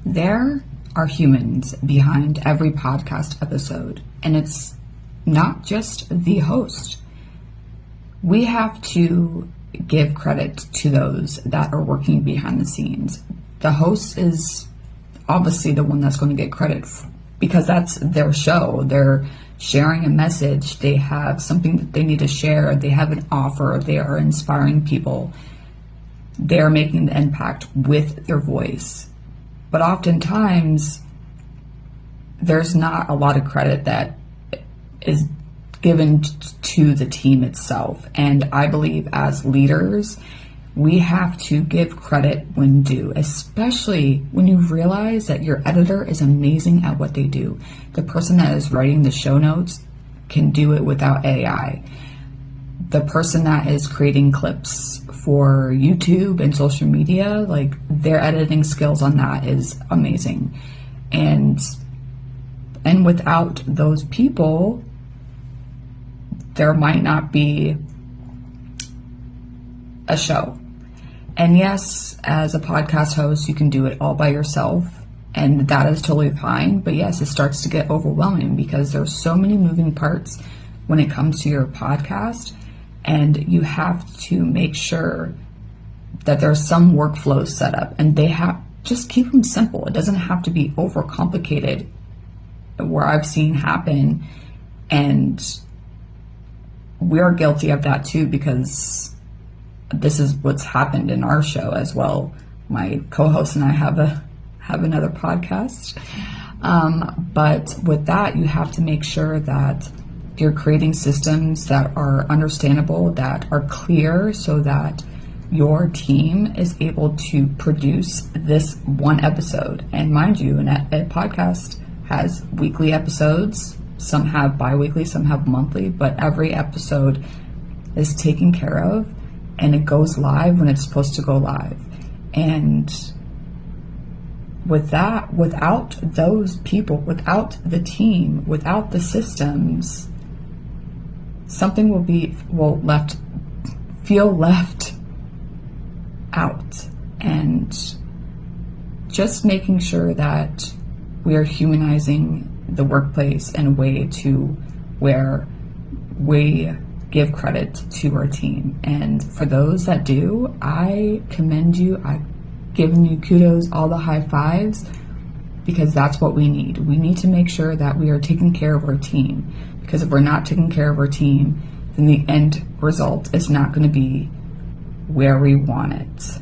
There are humans behind every podcast episode, and it's not just the host. We have to give credit to those that are working behind the scenes. The host is obviously the one that's going to get credit because that's their show. They're sharing a message. They have something that they need to share. They have an offer. They are inspiring people. They're making the impact with their voice. But oftentimes, there's not a lot of credit that is given to the team itself. And I believe as leaders, we have to give credit when due, especially when you realize that your editor is amazing at what they do. The person that is writing the show notes can do it without AI. The person that is creating clips for YouTube and social media, like their editing skills on that is amazing. And without those people, there might not be a show. And yes, as a podcast host, you can do it all by yourself, and that is totally fine. But yes, it starts to get overwhelming because there's so many moving parts when it comes to your podcast, and you have to make sure that there's some workflow set up, and just keep them simple. It doesn't have to be overcomplicated, where I've seen happen, and we're guilty of that too, because this is what's happened in our show as well. My co-host and I have another podcast. But with that, you have to make sure that you're creating systems that are understandable, that are clear, so that your team is able to produce this one episode. And mind you, a podcast has weekly episodes. Some have bi-weekly, some have monthly, but every episode is taken care of, and it goes live when it's supposed to go live. And with that, without those people, without the team, without the systems, something will feel left out. And just making sure that we are humanizing the workplace in a way to where we give credit to our team. And for those that do, I commend you. I've given you kudos, all the high fives, because that's what we need. We need to make sure that we are taking care of our team, because if we're not taking care of our team, then the end result is not going to be where we want it.